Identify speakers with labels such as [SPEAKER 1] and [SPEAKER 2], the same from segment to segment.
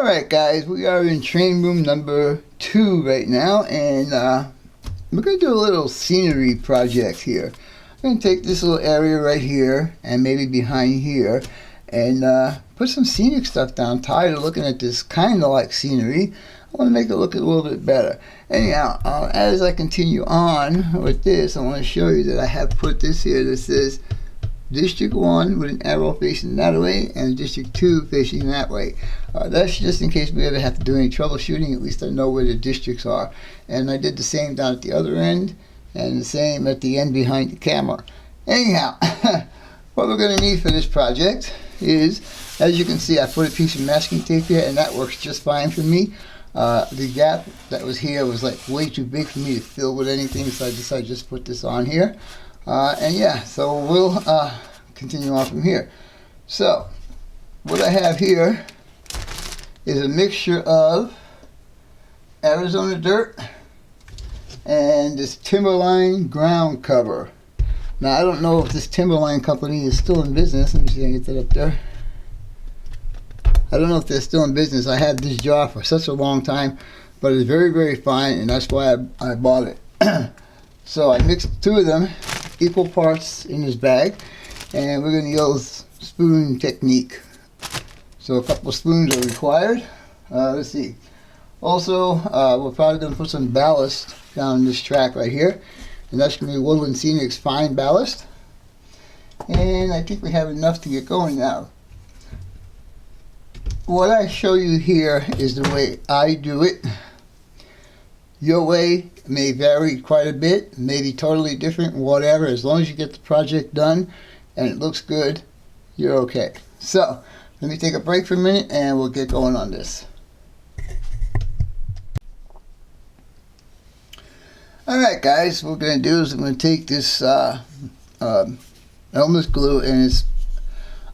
[SPEAKER 1] Alright guys, we are in train room number 2 right now, and we're going to do a little scenery project here. I'm going to take this little area right here and maybe behind here and put some scenic stuff down. Tired of looking at this kind of like scenery. I want to make it look a little bit better. Anyhow, as I continue on with this, I want to show you that I have put this here that says District 1 with an arrow facing that way and District 2 facing that way. That's just in case we ever have to do any troubleshooting. At least I know where the districts are. And I did the same down at the other end and the same at the end behind the camera. Anyhow, what we're going to need for this project is, as you can see, I put a piece of masking tape here and that works just fine for me. The gap that was here was like way too big for me to fill with anything, so I decided to just put this on here. And yeah, so we'll continue on from here. So what I have here is a mixture of Arizona dirt and this Timberline ground cover. Now I don't know if this Timberline company is still in business. Let me see if I can get that up there. I don't know if they're still in business. I had this jar for such a long time, but it's very, very fine, and that's why I bought it. So I mixed two of them, equal parts in this bag, and we're going to use spoon technique. So a couple of spoons are required. Let's see. Also, we're probably going to put some ballast down this track right here, and that's going to be Woodland Scenic's fine ballast. And I think we have enough to get going now. What I show you here is the way I do it. Your way may vary quite a bit, may be totally different, whatever. As long as you get the project done and it looks good, you're okay. So let me take a break for a minute and we'll get going on this. Alright guys, what we're going to do is I'm going to take this Elmer's glue, and it's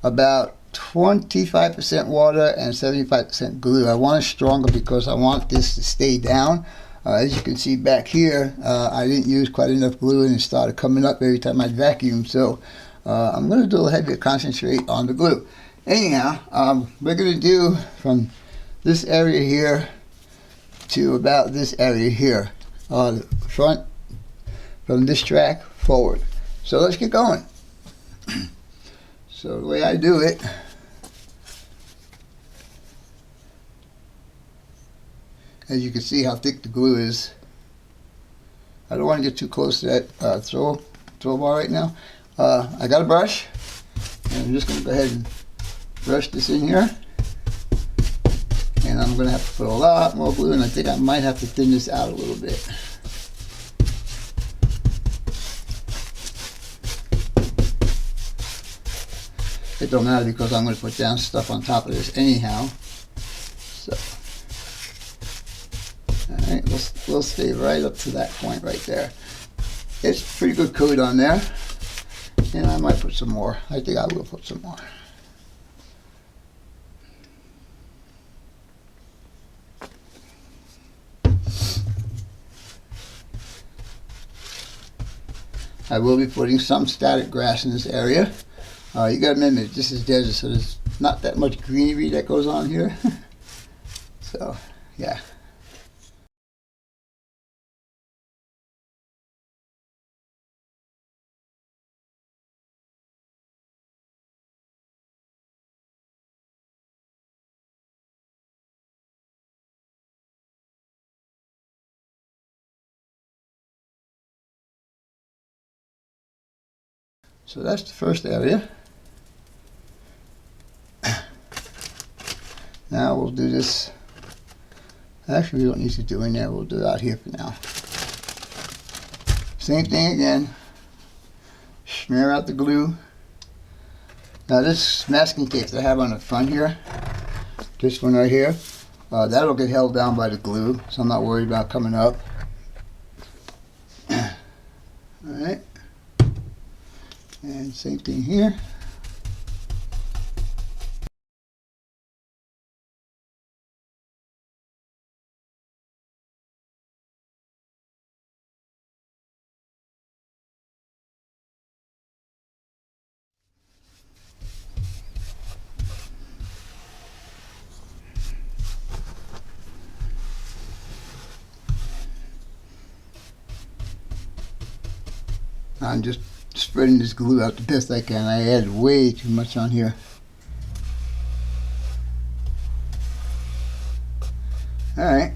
[SPEAKER 1] about 25% water and 75% glue. I want it stronger because I want this to stay down. As you can see back here, I didn't use quite enough glue and it started coming up every time I vacuum. So I'm going to do a heavier concentrate on the glue. Anyhow, we're going to do from this area here to about this area here, the front, from this track forward. So let's get going. So the way I do it, as you can see how thick the glue is. I don't want to get too close to that throw bar right now. I got a brush, and I'm just going to go ahead and brush this in here. And I'm going to have to put a lot more glue, and I think I might have to thin this out a little bit. It don't matter because I'm going to put down stuff on top of this anyhow. So, alright, we'll stay right up to that point right there. It's pretty good coat on there, and I might put some more. I think I will put some more. I will be putting some static grass in this area. You gotta remember, this is desert, so there's not that much greenery that goes on here. So, yeah. So that's the first area. Now we'll do this. Actually, we don't need to do in there. We'll do it out here for now. Same thing again. Smear out the glue. Now this masking tape that I have on the front here, this one right here, that'll get held down by the glue, so I'm not worried about coming up. Alright. And same thing here. I'm just spreading this glue out the best I can. I added way too much on here. Alright.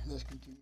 [SPEAKER 1] Let's continue.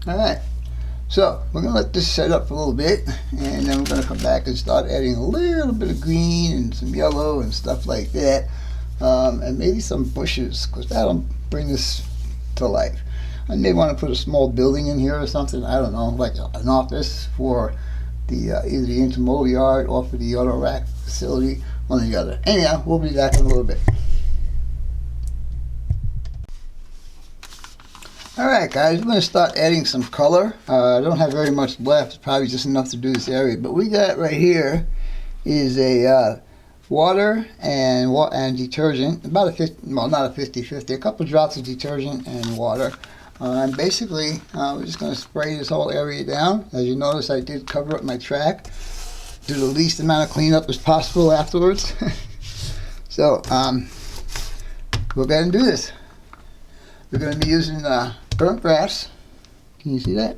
[SPEAKER 1] Alright, so we're going to let this set up for a little bit, and then we're going to come back and start adding a little bit of green and some yellow and stuff like that, and maybe some bushes, because that'll bring this to life. I may want to put a small building in here or something, I don't know, like an office for the either the intermodal yard or for the auto rack facility, one or the other. Anyhow, we'll be back in a little bit. Alright guys, we're going to start adding some color. I don't have very much left, it's probably just enough to do this area, but we got right here is a water and detergent, about a 50, well not a 50-50, a couple drops of detergent and water. And basically, we're just going to spray this whole area down. As you notice, I did cover up my track, do the least amount of cleanup as possible afterwards. So, we'll go ahead and do this. We're going to be using burnt grass. Can you see that?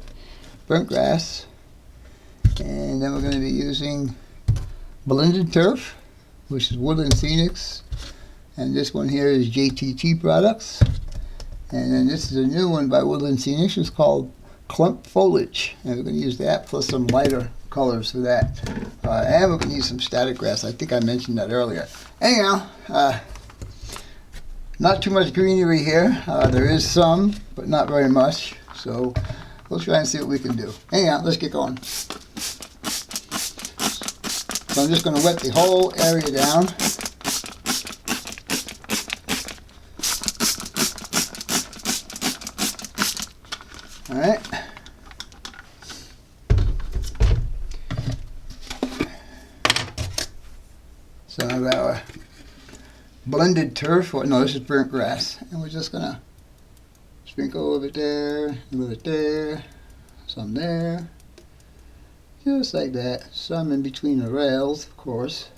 [SPEAKER 1] Burnt grass. And then we're going to be using blended turf, which is Woodland Scenics. And this one here is JTT Products. And then this is a new one by Woodland Scenics. It's called Clump Foliage. And we're going to use that plus some lighter colors for that. And we're going to use some static grass. I think I mentioned that earlier. Anyhow, not too much greenery here. There is some, but not very much. So we'll try and see what we can do. Anyhow, let's get going. So I'm just going to wet the whole area down. Alright. So I have our blended turf, or no, this is burnt grass, and we're just gonna sprinkle a little bit there, a little bit there, some there, just like that. Some in between the rails, of course.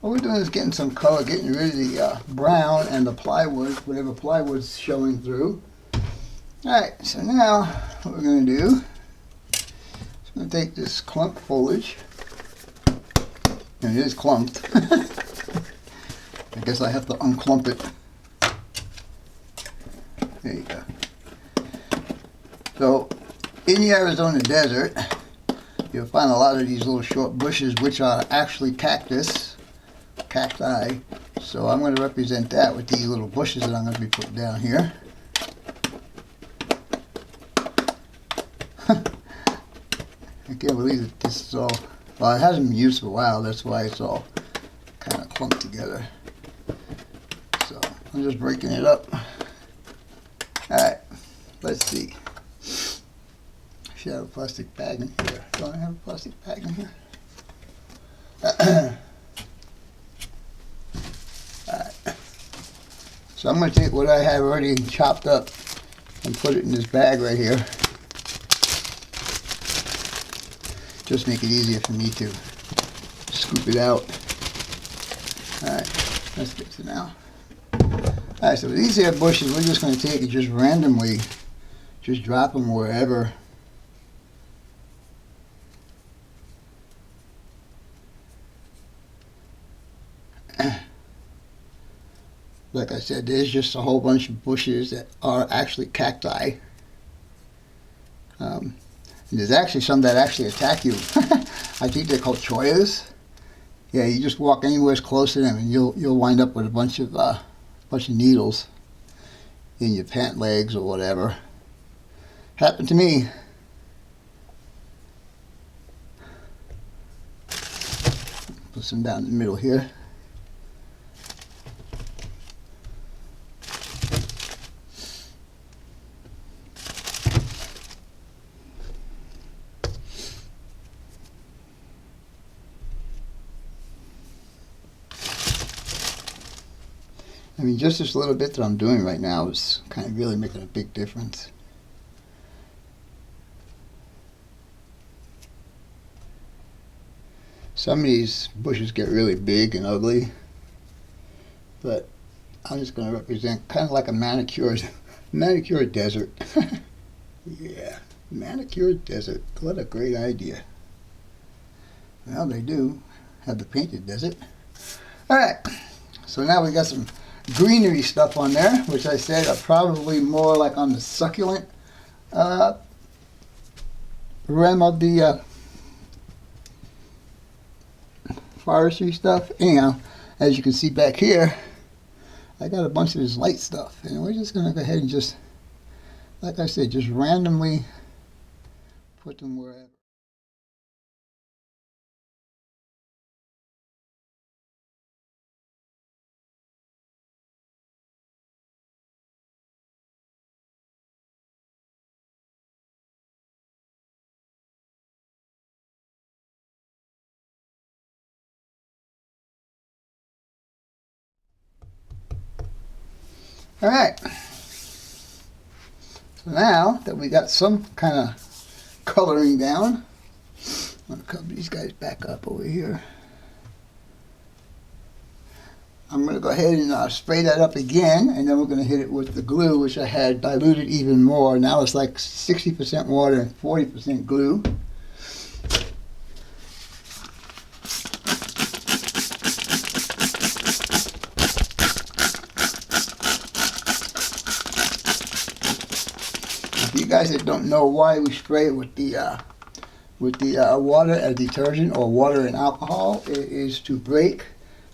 [SPEAKER 1] What we're doing is getting some color, getting rid of the brown and the plywood, whatever plywood's showing through. Alright, so now what we're going to do is going to take this clump foliage, and it is clumped. I guess I have to unclump it. There you go. So, in the Arizona desert, you'll find a lot of these little short bushes which are actually cacti. So I'm going to represent that with these little bushes that I'm going to be putting down here. I can't believe that this is all, well, it hasn't been used for a while, that's why it's all kind of clumped together. So I'm just breaking it up. Alright, let's see. I should have a plastic bag in here. Don't I have a plastic bag in here? Alright. So I'm going to take what I have already chopped up and put it in this bag right here. Just make it easier for me to scoop it out. Alright, let's get to now. Alright, so these here bushes, we're just going to take it just randomly, just drop them wherever. Like I said, there's just a whole bunch of bushes that are actually cacti. And there's actually some that actually attack you. I think they're called choyas. Yeah, you just walk anywhere close to them, and you'll wind up with a bunch of needles in your pant legs or whatever. Happened to me. Put some down in the middle here. I mean, just this little bit that I'm doing right now is kind of really making a big difference. Some of these bushes get really big and ugly, but I'm just going to represent kind of like a manicured desert. Yeah, manicured desert. What a great idea. Well, they do have the painted desert. Alright, so now we got some greenery stuff on there, which I said are probably more like on the succulent realm of the forestry stuff. Anyhow, as you can see back here, I got a bunch of this light stuff, and we're just going to go ahead and just, like I said, just randomly put them wherever. Alright, so now that we got some kind of coloring down, I'm going to cover these guys back up over here. I'm going to go ahead and spray that up again, and then we're going to hit it with the glue, which I had diluted even more. Now it's like 60% water and 40% glue. You guys that don't know why we spray it with the water and detergent or water and alcohol, it is to break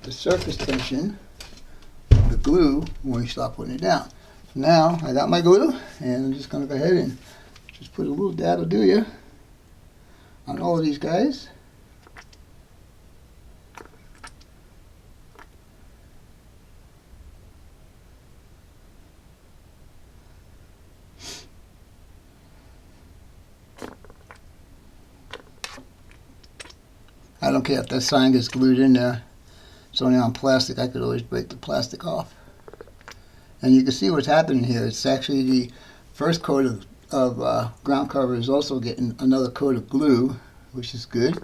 [SPEAKER 1] the surface tension of the glue when we start putting it down. So now I got my glue, and I'm just going to go ahead and just put a little dab will do ya on all of these guys. I don't care if that sign gets glued in there. It's only on plastic. I could always break the plastic off. And you can see what's happening here. It's actually the first coat of ground cover is also getting another coat of glue, which is good.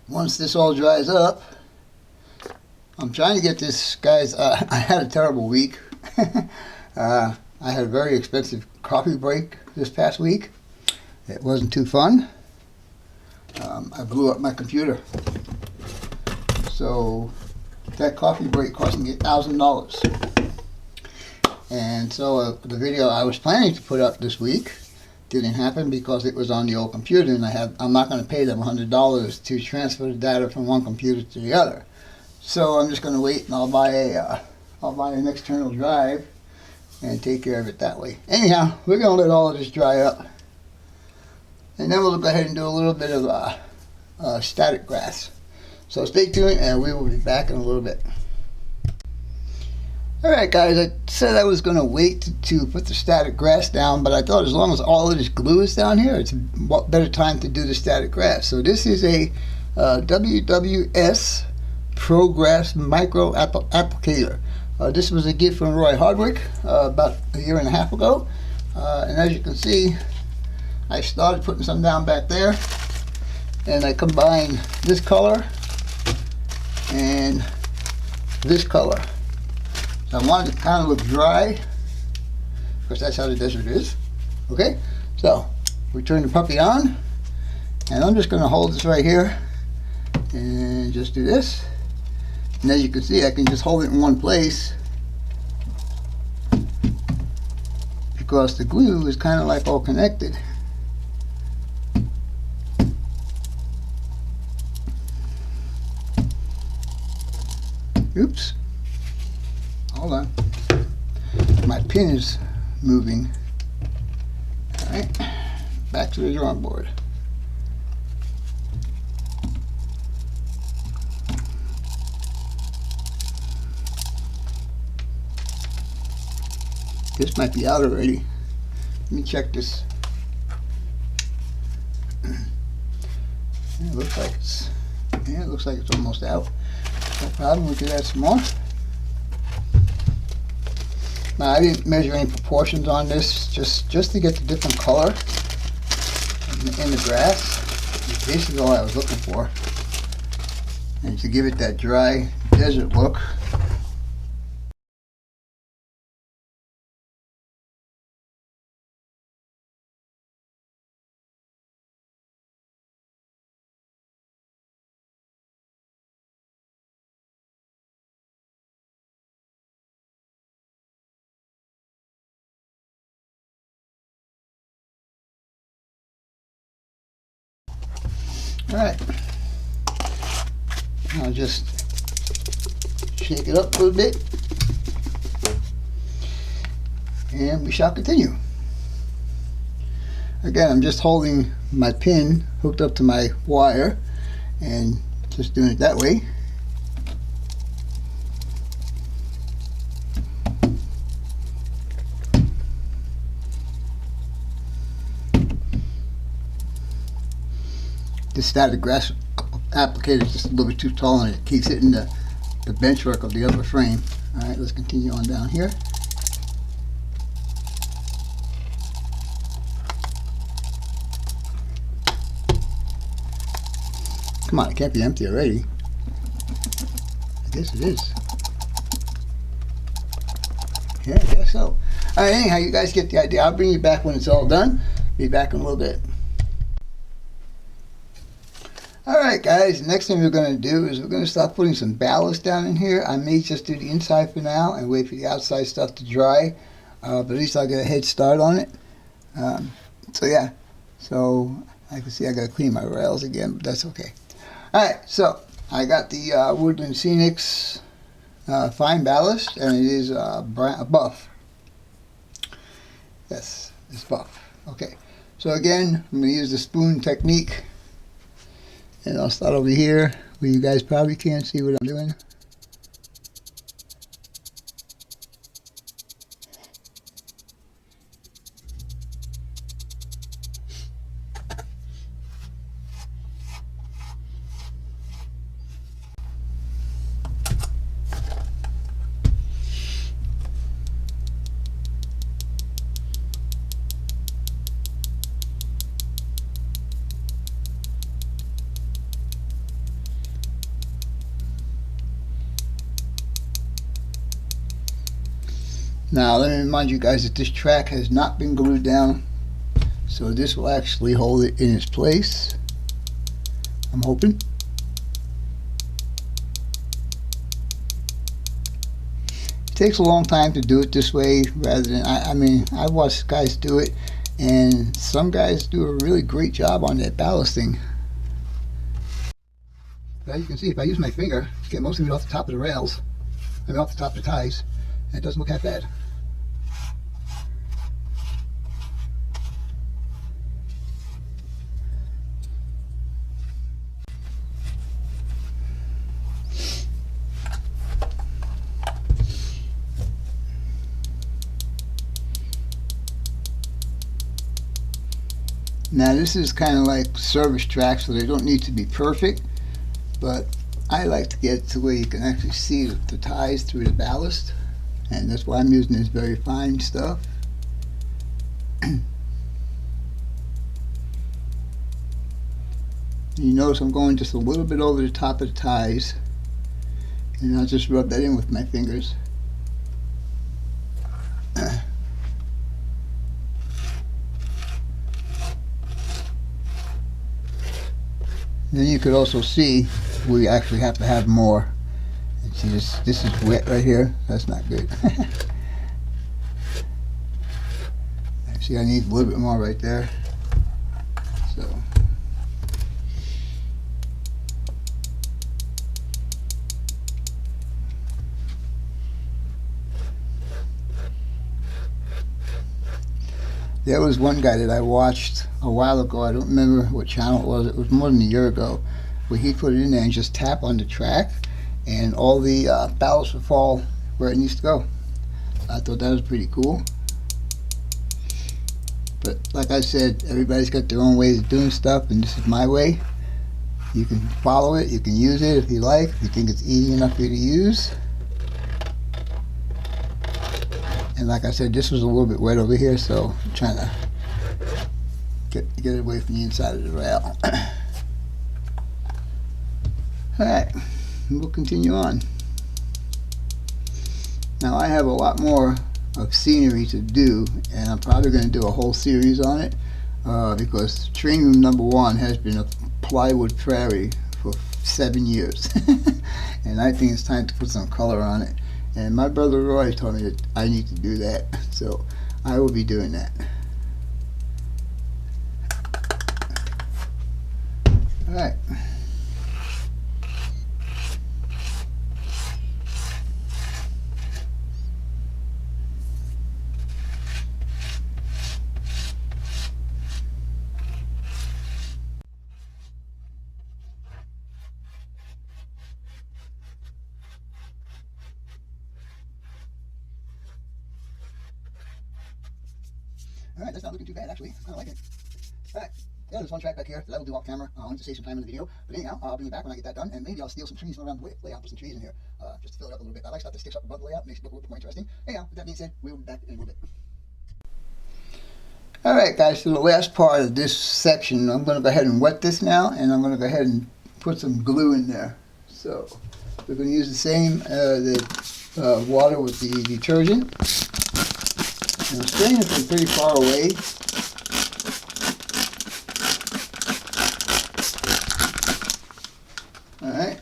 [SPEAKER 1] Once this all dries up, I'm trying to get this, guys, I had a terrible week. I had a very expensive coffee break this past week. It wasn't too fun. I blew up my computer. So that coffee break cost me $1,000. And so the video I was planning to put up this week didn't happen because it was on the old computer, and I'm not going to pay them $100 to transfer the data from one computer to the other. So I'm just going to wait, and I'll buy an external drive and take care of it that way. Anyhow, we're going to let all of this dry up, and then we'll go ahead and do a little bit of static grass. So stay tuned, and we will be back in a little bit. Alright guys, I said I was going to wait to put the static grass down, but I thought as long as all of this glue is down here, it's a better time to do the static grass. So this is a WWS Pro Grass Micro Applicator. This was a gift from Roy Hardwick about a year and a half ago. And as you can see, I started putting some down back there, and I combined this color and this color. So I wanted it to kind of look dry, because that's how the desert is. Okay, so we turn the puppy on, and I'm just going to hold this right here and just do this. And as you can see, I can just hold it in one place because the glue is kind of like all connected. Oops. Hold on. My pin is moving. Alright. Back to the drawing board. This might be out already. Let me check this. It looks like it's almost out. No problem, we could add some more. Now, I didn't measure any proportions on this, just to get the different color in the grass. This is all I was looking for. And to give it that dry desert look. Alright, I'll just shake it up a little bit, and we shall continue. Again, I'm just holding my pin hooked up to my wire and just doing it that way. This static grass applicator is just a little bit too tall, and it keeps hitting the benchwork of the other frame. Alright, let's continue on down here. Come on, it can't be empty already. I guess it is. Yeah, I guess so. Alright, anyhow, you guys get the idea. I'll bring you back when it's all done. Be back in a little bit. Alright guys, the next thing we're going to do is we're going to start putting some ballast down in here. I may just do the inside for now and wait for the outside stuff to dry, but at least I'll get a head start on it. So yeah, so I can see I got to clean my rails again, but that's okay. Alright, so I got the Woodland Scenics fine ballast, and it is a buff. Yes, it's buff. Okay, so again, I'm going to use the spoon technique. And I'll start over here where you guys probably can't see what I'm doing. Now let me remind you guys that this track has not been glued down, so this will actually hold it in its place, I'm hoping. It takes a long time to do it this way rather than, I mean, I've watched guys do it, and some guys do a really great job on that ballasting. But as you can see, if I use my finger, I get most of it off the top of the rails, I mean off the top of the ties, and it doesn't look that bad. Now this is kind of like service tracks, so they don't need to be perfect, but I like to get to where you can actually see the ties through the ballast, and that's why I'm using this very fine stuff. You notice I'm going just a little bit over the top of the ties, and I'll just rub that in with my fingers. Then you could also see we actually have to have more. And see, this is wet right here. That's not good. See, I need a little bit more right there. So. There was one guy that I watched a while ago. I don't remember what channel it was. It was more than a year ago, where he put it in there and just tap on the track, and all the ballast would fall where it needs to go. I thought that was pretty cool. But like I said, everybody's got their own ways of doing stuff, and this is my way. You can follow it. You can use it if you like. If you think it's easy enough for you to use. And like I said, this was a little bit wet over here, so I'm trying to get it away from the inside of the rail. Alright, we'll continue on. Now I have a lot more of scenery to do, and I'm probably going to do a whole series on it, because training room number 1 has been a plywood prairie for 7 years. And I think it's time to put some color on it. And my brother Roy told me that I need to do that, so I will be doing that. Alright. Alright, that's not looking too bad actually. I like it. Alright, yeah, there's one track back here that I will do off camera. I want to save some time in the video. But anyhow, I'll bring it back when I get that done, and maybe I'll steal some trees from around the layout, put some trees in here, just to fill it up a little bit. I like stuff that sticks up above the layout, makes it look a little bit more interesting. Anyhow, with that being said, we'll be back in a little bit. Alright guys, so the last part of this section, I'm going to go ahead and wet this now, and I'm going to go ahead and put some glue in there. So, we're going to use the same water with the detergent. And I'm spraying it from pretty far away. Alright,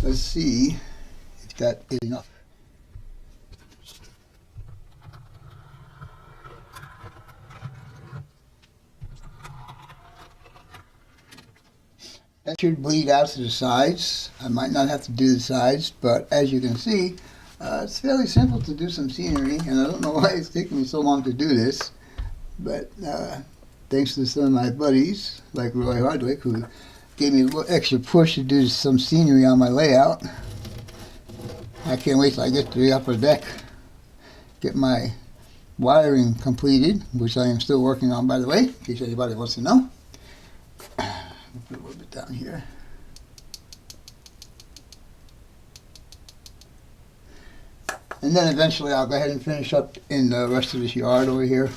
[SPEAKER 1] let's see if that is enough. That should bleed out to the sides. I might not have to do the sides, but as you can see, it's fairly simple to do some scenery, and I don't know why it's taking me so long to do this, but thanks to some of my buddies, like Roy Hardwick, who gave me a little extra push to do some scenery on my layout. I can't wait till I get to the upper deck, get my wiring completed, which I am still working on, by the way, in case anybody wants to know. I'll put a little bit down here. And then eventually I'll go ahead and finish up in the rest of this yard over here.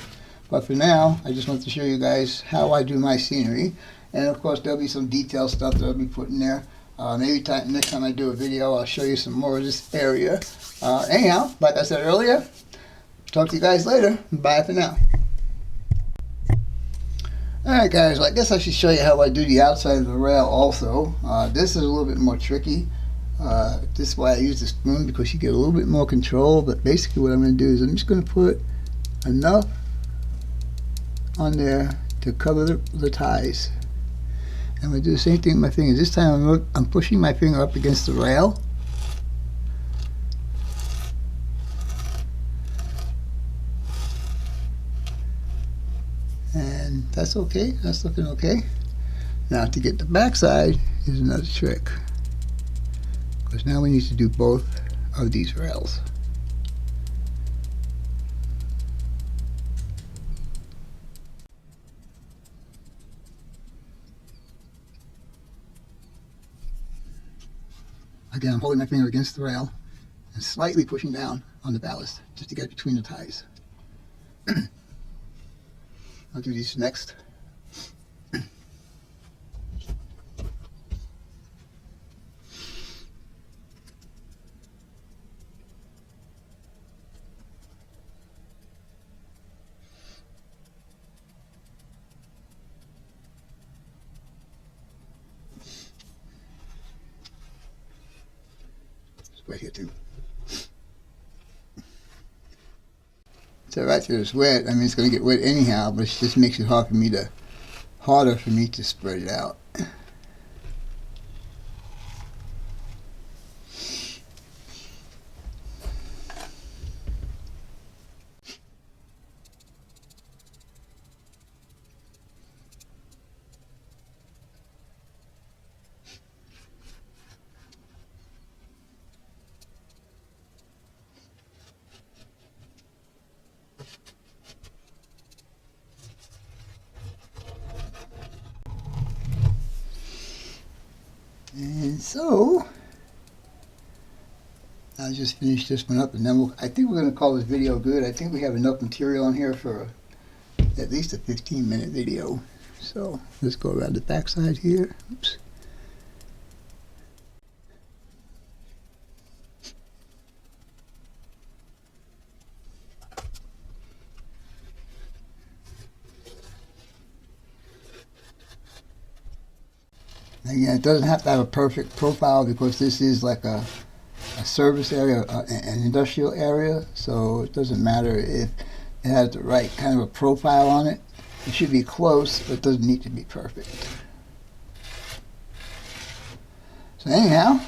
[SPEAKER 1] But for now, I just want to show you guys how I do my scenery. And of course there'll be some detailed stuff that I'll be putting there. Maybe next time I do a video, I'll show you some more of this area. Anyhow, like I said earlier, talk to you guys later. Bye for now. Alright guys, well, I guess I should show you how I do the outside of the rail also. This is a little bit more tricky. This is why I use the spoon, because you get a little bit more control. But basically what I'm going to do is I'm just going to put enough on there to cover the ties. I'm going to do the same thing with my fingers. This time I'm pushing my finger up against the rail. And that's okay. That's looking okay. Now to get the back side is another trick, because now we need to do both of these rails. Again, I'm holding my finger against the rail and slightly pushing down on the ballast just to get it between the ties. I'll do these next. Right here too. So right there it's wet. I mean, it's going to get wet anyhow, but it just makes it harder for me to spread it out. And so I'll just finish this one up, and then I think we're going to call this video good. I think we have enough material on here for at least a 15-minute video. So let's go around the back side here. Oops. Again, it doesn't have to have a perfect profile because this is like a service area, an industrial area, so it doesn't matter if it has the right kind of a profile on it. It should be close, but it doesn't need to be perfect. So anyhow,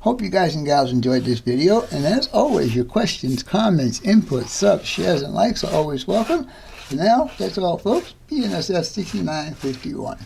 [SPEAKER 1] hope you guys and gals enjoyed this video, and as always, your questions, comments, inputs, subs, shares, and likes are always welcome. For now, that's all folks. BNSS 6951.